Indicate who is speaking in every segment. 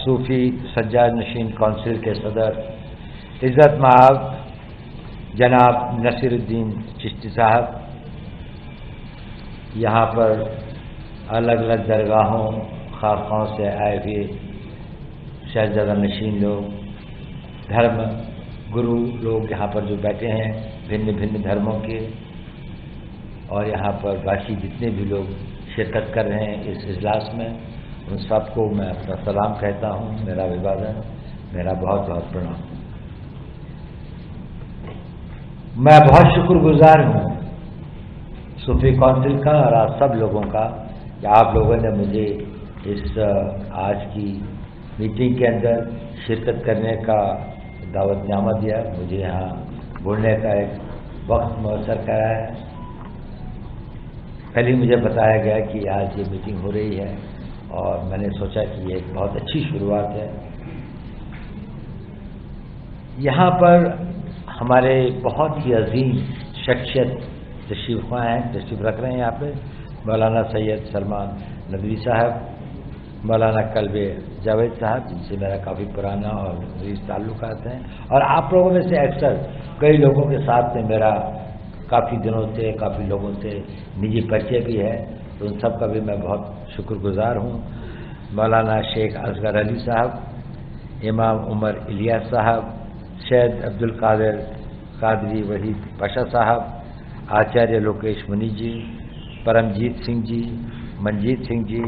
Speaker 1: सूफी सज्जाद नशीन council के सदर इज़्ज़त महाब जनाब नसीरुद्दीन चिश्ती साहब, यहाँ पर अलग अलग दरगाहों खारखाओं से आए हुए शहजादा नशीन लोग, धर्म गुरु लोग यहाँ पर जो बैठे हैं भिन्न भिन्न धर्मों के, और यहाँ पर बाकी जितने भी लोग शिरकत कर रहे हैं इस इजलास में, उन सबको मैं अपना सलाम कहता हूँ, मेरा अभिवादन, मेरा बहुत बहुत प्रणाम। मैं बहुत शुक्रगुजार हूँ सूफी काउंसिल का और आप सब लोगों का कि आप लोगों ने मुझे इस आज की मीटिंग के अंदर शिरकत करने का दावतनामा दिया, मुझे यहाँ बोलने का एक वक्त मुयस्सर कराया है। पहले मुझे बताया गया कि आज ये मीटिंग हो रही है और मैंने सोचा कि ये एक बहुत अच्छी शुरुआत है। यहाँ पर हमारे बहुत ही अजीम शख्सियत तशरीफ़ रख रहे हैं यहाँ पे, मौलाना सैयद सलमान नदवी साहब, मौलाना कल्बे जावेद साहब, जिनसे मेरा काफ़ी पुराना और अजीज ताल्लुकात हैं, और आप लोगों में से अक्सर कई लोगों के साथ में मेरा काफ़ी दिनों से, काफ़ी लोगों से निजी परिचय भी है, तो उन सब का भी मैं बहुत शुक्रगुजार हूँ। मौलाना शेख असगर अली साहब, इमाम उमर इलियास साहब, सैयद अब्दुल कादिर कादरी वहीद पाशा साहब, आचार्य लोकेश मुनि जी, परमजीत सिंह जी, मंजीत सिंह जी,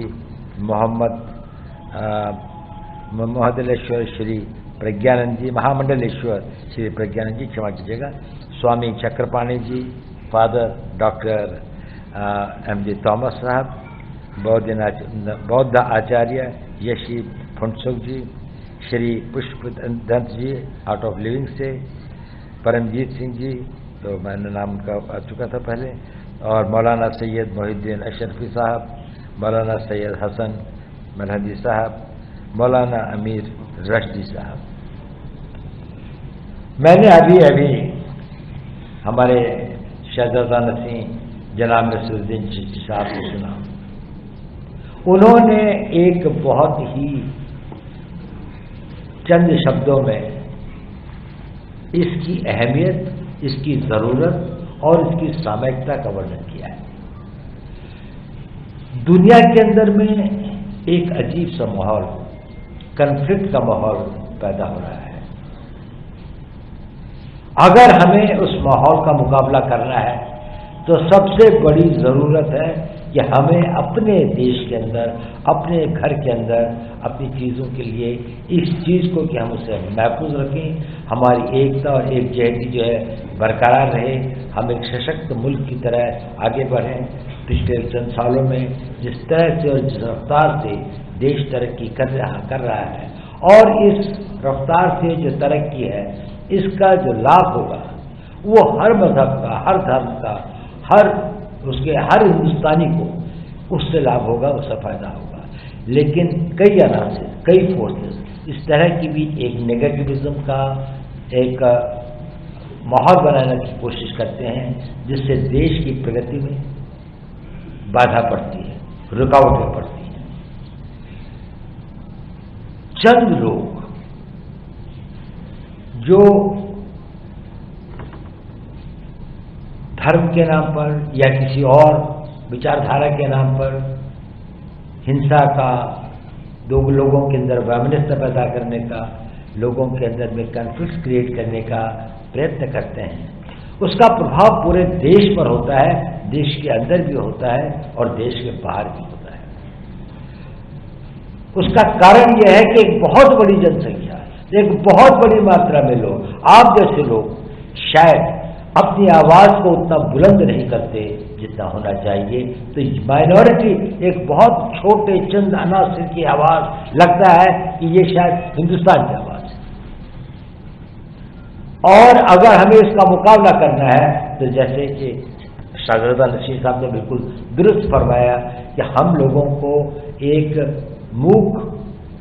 Speaker 1: महामंडलेश्वर श्री प्रज्ञानंद जी, महामंडलेश्वर श्री प्रज्ञानंद जी, क्षमा कीजिएगा, स्वामी चक्रपाणी जी, फादर डॉक्टर एम.जी. थॉमस साहब, बौद्ध आचार्य यशी फुंसुक जी, श्री पुष्पदंत जी आउट ऑफ लिविंग से, परमजीत सिंह जी, तो मैंने नाम उनका आ चुका था पहले, और मौलाना सैयद मोहिद्दीन अशरफी साहब, मौलाना सैयद हसन मरहदी साहब, मौलाना अमीर रशदी साहब। मैंने अभी हमारे शहजादा नसीम जनाब नसीरुद्दीन चिश्ती साहब को सुना। उन्होंने एक बहुत ही चंद शब्दों में इसकी अहमियत, इसकी ज़रूरत और इसकी सामयिकता का वर्णन किया है। दुनिया के अंदर में एक अजीब सा माहौल, कन्फ्लिक्ट का माहौल पैदा हो रहा है। अगर हमें उस माहौल का मुकाबला करना है तो सबसे बड़ी ज़रूरत है कि हमें अपने देश के अंदर, अपने घर के अंदर, अपनी चीज़ों के लिए इस चीज़ को कि हम उसे महफूज रखें, हमारी एकता और एकजुटता जो है बरकरार रहे, हम एक सशक्त मुल्क की तरह आगे बढ़ें। पिछले चंद सालों में जिस तरह से और जिस रफ्तार से देश तरक्की कर रहा है, और इस रफ्तार से जो तरक्की है इसका जो लाभ होगा वो हर मजहब का, हर धर्म का, हर हिंदुस्तानी को उससे लाभ होगा, उससे फायदा होगा। लेकिन कई अनासर, कई फोर्सेस इस तरह की भी एक नेगेटिविज्म का एक माहौल बनाने की कोशिश करते हैं, जिससे देश की प्रगति में बाधा पड़ती है, रुकावटें पड़ती हैं। चंद लोग जो धर्म के नाम पर या किसी और विचारधारा के नाम पर हिंसा का, दो लोगों के अंदर वैमनस्यता पैदा करने का, लोगों के अंदर में कन्फ्लिक्ट क्रिएट करने का प्रयत्न करते हैं, उसका प्रभाव पूरे देश पर होता है, देश के अंदर भी होता है और देश के बाहर भी होता है। उसका कारण यह है कि एक बहुत बड़ी जनसंख्या, एक बहुत बड़ी मात्रा में लोग, आप जैसे लोग शायद अपनी आवाज़ को उतना बुलंद नहीं करते जितना होना चाहिए। तो माइनॉरिटी, एक बहुत छोटे चंद अनासर की आवाज़, लगता है कि ये शायद हिंदुस्तान की आवाज़ है, और अगर हमें इसका मुकाबला करना है तो जैसे कि शहजादा नशीन साहब ने बिल्कुल दुरुस्त फरमाया कि हम लोगों को एक मूक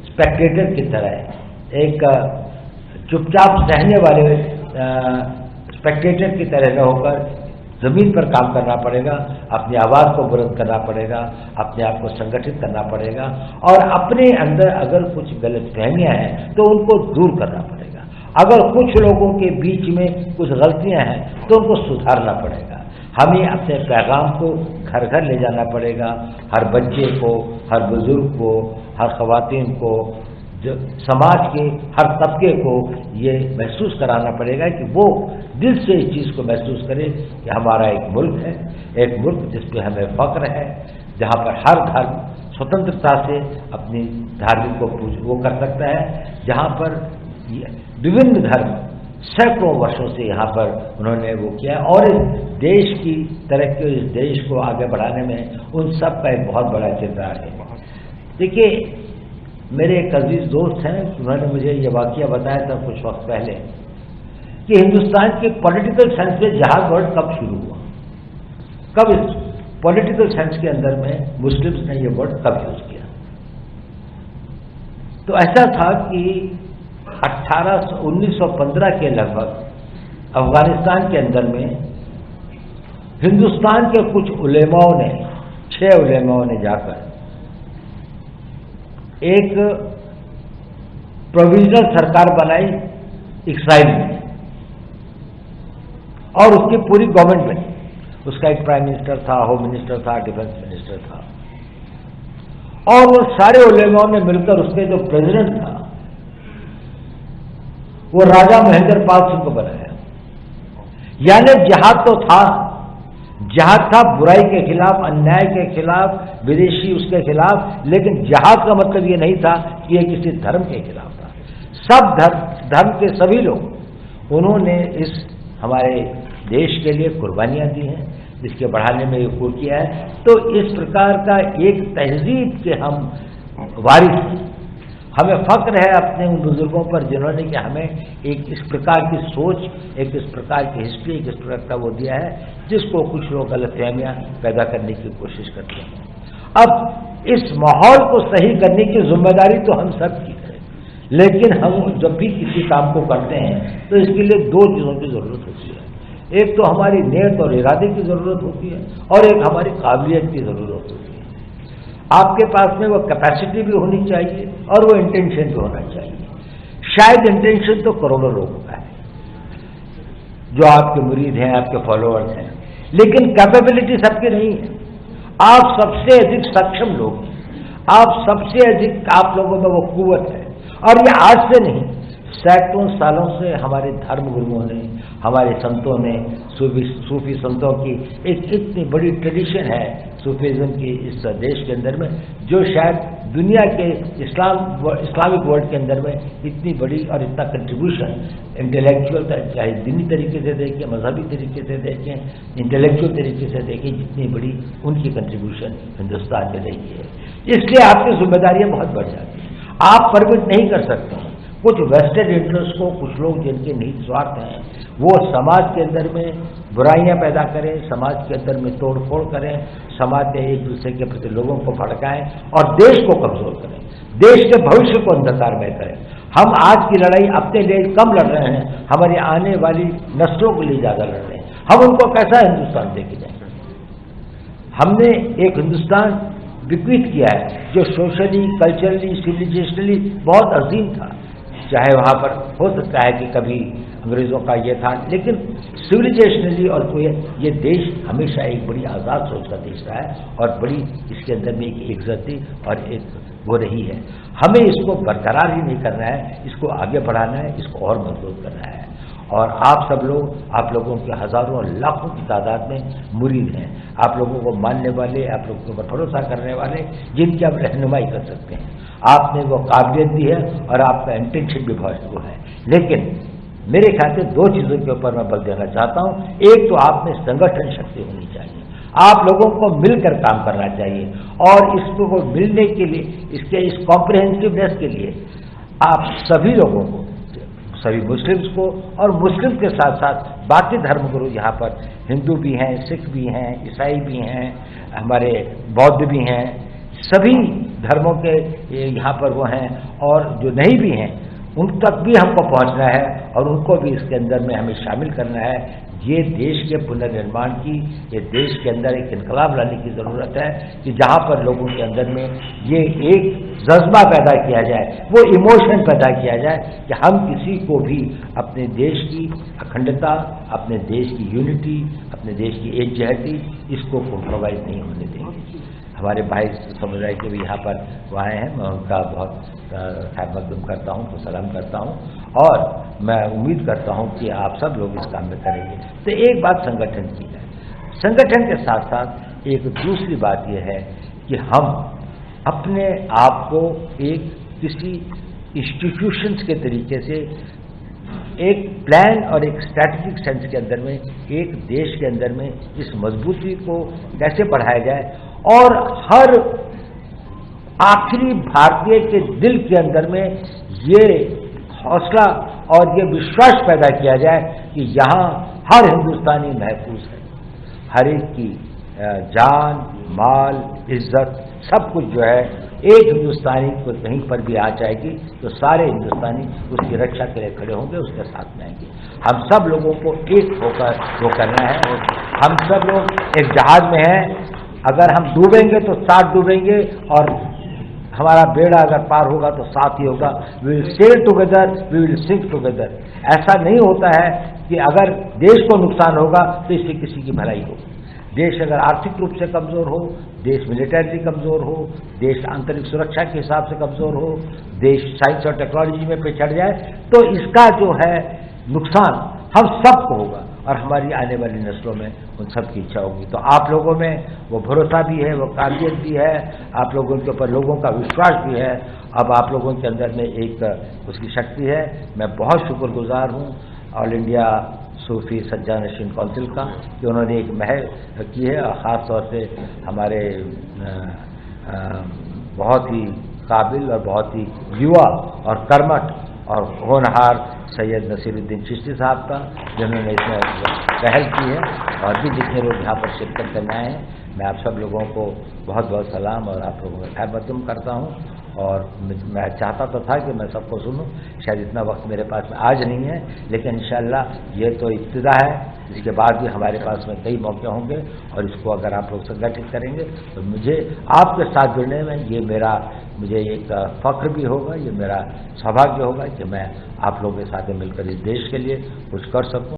Speaker 1: स्पेक्टेटर की तरह, एक चुपचाप सहने वाले स्पेक्टेटर की तरह न होकर ज़मीन पर काम करना पड़ेगा, अपनी आवाज़ को बुलंद करना पड़ेगा, अपने आप को संगठित करना पड़ेगा और अपने अंदर अगर कुछ गलतफहमियां हैं तो उनको दूर करना पड़ेगा। अगर कुछ लोगों के बीच में कुछ गलतियां हैं तो उनको सुधारना पड़ेगा। हमें अपने पैगाम को घर घर ले जाना पड़ेगा, हर बच्चे को, हर बुजुर्ग को, हर ख़वातीन को, जो समाज के हर तबके को ये महसूस कराना पड़ेगा कि वो दिल से इस चीज़ को महसूस करे कि हमारा एक मुल्क है, एक मुल्क जिस पे हमें फ़ख्र है, जहाँ पर हर धर्म स्वतंत्रता से अपनी धार्मिक को वो कर सकता है, जहाँ पर विभिन्न धर्म सैकड़ों वर्षों से यहाँ पर उन्होंने वो किया और इस देश की तरक्की, इस देश को आगे बढ़ाने में उन सब का एक बहुत बड़ा किरदार है। देखिए, मेरे एक अजीज दोस्त हैं, उन्होंने मुझे ये वाक़या बताया था कुछ वक्त पहले कि हिंदुस्तान के पॉलिटिकल साइंस में जहाज वर्ड कब शुरू हुआ, कब इस पॉलिटिकल साइंस के अंदर में मुस्लिम्स ने ये वर्ड कब यूज़ किया। तो ऐसा था कि 1915 के लगभग अफगानिस्तान के अंदर में हिंदुस्तान के कुछ उलेमाओं ने, 6 उलेमाओं ने जाकर एक प्रोविजनल सरकार बनाई इस्राइल में और उसकी पूरी गवर्नमेंट बनी। उसका एक प्राइम मिनिस्टर था, होम मिनिस्टर था, डिफेंस मिनिस्टर था और वो सारे उलेमाओं ने मिलकर उसके जो प्रेसिडेंट था वो राजा महेंद्र पाल सिंह को बनाया। यानी जिहाद तो था, जिहाद था बुराई के खिलाफ, अन्याय के खिलाफ, विदेशी उसके खिलाफ, लेकिन जिहाद का मतलब ये नहीं था कि ये किसी धर्म के खिलाफ था। सब धर्म के सभी लोग उन्होंने इस हमारे देश के लिए कुर्बानियां दी हैं, इसके बढ़ाने में ये खूब किया है। तो इस प्रकार का एक तहजीब के हम वारिस हैं। हमें फ़ख्र है अपने उन बुजुर्गों पर जिन्होंने कि हमें एक इस प्रकार की सोच, एक इस प्रकार की हिस्ट्री, एक इस प्रकार का वो दिया है जिसको कुछ लोग गलतफहमियां पैदा करने की कोशिश करते हैं। अब इस माहौल को सही करने की जिम्मेदारी तो हम सब की है, लेकिन हम जब भी किसी काम को करते हैं तो इसके लिए 2 चीज़ों की ज़रूरत होती है। एक तो हमारी नीयत और इरादे की ज़रूरत होती है और एक हमारी काबिलियत की ज़रूरत होती है। आपके पास में वो कैपेसिटी भी होनी चाहिए और वो इंटेंशन भी होना चाहिए। शायद इंटेंशन तो करोड़ों लोगों का है जो आपके मुरीद हैं, आपके फॉलोअर्स हैं, लेकिन कैपेबिलिटी सबकी नहीं है। आप सबसे अधिक सक्षम लोग हैं, आप सबसे अधिक आप लोगों में वो कुव्वत है और ये आज से नहीं, सैकड़ों सालों से हमारे धर्म गुरुओं ने, हमारे संतों ने, सूफी संतों की एक इतनी बड़ी ट्रेडिशन है सूफीज़म की इस देश के अंदर में, जो शायद दुनिया के इस्लामिक वर्ल्ड के अंदर में इतनी बड़ी और इतना कंट्रीब्यूशन इंटेलेक्चुअल, चाहे दीनी तरीके से देखें, मजहबी तरीके से देखें, इंटेलेक्चुअल तरीके से देखें, जितनी बड़ी उनकी कंट्रीब्यूशन हिंदुस्तान में रही है। इसलिए आपकी जिम्मेदारियाँ बहुत बढ़ जाती हैं। आप परमिट नहीं कर सकते हैं कुछ वेस्टेड इंटरेस्ट को, कुछ लोग जिनके निहित स्वार्थ हैं वो समाज के अंदर में बुराइयां पैदा करें, समाज के अंदर में तोड़ फोड़ करें, समाज में एक दूसरे के प्रति लोगों को भड़काएं और देश को कमजोर करें, देश के भविष्य को अंधकारमय करें। हम आज की लड़ाई अपने लिए कम लड़ रहे हैं, हमारी आने वाली नस्लों के लिए ज़्यादा लड़ रहे हैं। हम उनको कैसा हिंदुस्तान देके जाएंगे? हमने एक हिंदुस्तान विकसित किया है जो सोशली, कल्चरली, सिविलाइजेशनली बहुत अजीम था। चाहे वहाँ पर हो सकता है कि कभी अंग्रेज़ों का ये था, लेकिन सिविलाइजेशनली और तो ये देश हमेशा एक बड़ी आज़ाद सोच का देश रहा है और बड़ी इसके अंदर में एक इज्जत थी और एक वो रही है। हमें इसको बरकरार ही नहीं करना है, इसको आगे बढ़ाना है, इसको और मजबूत करना है। और आप सब लोग, आप लोगों के हज़ारों और लाखों की तादाद में मुरीद हैं, आप लोगों को मानने वाले, आप लोगों पर भरोसा करने वाले, जिनकी आप रहनुमाई कर सकते हैं। आपने वो काबिलियत भी है और आपका इंटेंशन भी बहुत वो है। लेकिन मेरे ख्याल से 2 चीज़ों के ऊपर मैं बल देना चाहता हूँ। एक तो आप में संगठन शक्ति होनी चाहिए, आप लोगों को मिलकर काम करना चाहिए और इसको मिलने के लिए, इसके इस कॉम्प्रिहेंसिवनेस के लिए आप सभी लोगों को, सभी मुस्लिम्स को और मुस्लिम के साथ साथ बाकी धर्मगुरु, यहाँ पर हिंदू भी हैं, सिख भी हैं, ईसाई भी हैं, हमारे बौद्ध भी हैं, सभी धर्मों के यहाँ पर वो हैं और जो नहीं भी हैं उन तक भी हमको पहुंचना है और उनको भी इसके अंदर में हमें शामिल करना है। ये देश के पुनर्निर्माण की, ये देश के अंदर एक इनकलाब लाने की ज़रूरत है कि जहाँ पर लोगों के अंदर में ये एक जज्बा पैदा किया जाए, वो इमोशन पैदा किया जाए कि हम किसी को भी अपने देश की अखंडता, अपने देश की यूनिटी, अपने देश की एकजहती, इसको कॉम्प्रोमाइज़ नहीं होने देंगे। हमारे भाई समुदाय के भी यहाँ पर वो आए हैं, मैं उनका बहुत खैर मकदम करता हूँ, तो सलाम करता हूँ और मैं उम्मीद करता हूँ कि आप सब लोग इस काम में करेंगे। तो एक बात संगठन की है, संगठन के साथ साथ एक दूसरी बात यह है कि हम अपने आप को एक किसी इंस्टीट्यूशंस के तरीके से एक प्लान और एक स्ट्रैटेजिक सेंस के अंदर में, एक देश के अंदर में इस मजबूती को कैसे बढ़ाया जाए और हर आखिरी भारतीय के दिल के अंदर में ये हौसला और ये विश्वास पैदा किया जाए कि यहाँ हर हिंदुस्तानी महफूज है, हर एक की जान, माल, इज्जत, सब कुछ जो है, एक हिंदुस्तानी को कहीं पर भी आ जाएगी तो सारे हिंदुस्तानी उसकी रक्षा के लिए खड़े होंगे, उसके साथ में आएंगे। हम सब लोगों को एक होकर वो करना है। हम सब लोग एक जहाज में हैं, अगर हम डूबेंगे तो साथ डूबेंगे और हमारा बेड़ा अगर पार होगा तो साथ ही होगा। We will sail together, we will sink together. ऐसा नहीं होता है कि अगर देश को नुकसान होगा तो इससे किसी की भलाई हो। देश अगर आर्थिक रूप से कमज़ोर हो, देश मिलिटरी कमज़ोर हो, देश आंतरिक सुरक्षा के हिसाब से कमज़ोर हो, देश साइंस और टेक्नोलॉजी में पिछड़ जाए तो इसका जो है नुकसान हम सबको होगा और हमारी आने वाली नस्लों में उन सब की इच्छा होगी। तो आप लोगों में वो भरोसा भी है, वो काबिलियत भी है, आप लोगों के ऊपर लोगों का विश्वास भी है। अब आप लोगों के अंदर में एक उसकी शक्ति है। मैं बहुत शुक्रगुजार हूँ ऑल इंडिया सूफी सज्जा नशीन काउंसिल का कि उन्होंने एक महल की है और ख़ास तौर से हमारे बहुत ही काबिल और बहुत ही युवा और कर्मठ और होनहार सैयद नसीरुद्दीन चिश्ती साहब का, जिन्होंने इसमें पहल की है, और भी जितने लोग यहाँ पर शिरकत करने आए हैं, मैं आप सब लोगों को बहुत बहुत सलाम और आप लोगों का खैर मकदम करता हूँ। और मैं चाहता तो था कि मैं सबको सुनूं, शायद इतना वक्त मेरे पास में आज नहीं है, लेकिन इंशाअल्लाह ये तो इब्तिदा है, इसके बाद भी हमारे पास में कई मौके होंगे और इसको अगर आप लोग संगठित करेंगे तो मुझे आपके साथ जुड़ने में मुझे एक फ़ख्र भी होगा, ये मेरा सौभाग्य होगा कि मैं आप लोगों के साथ मिलकर इस देश के लिए कुछ कर सकूं।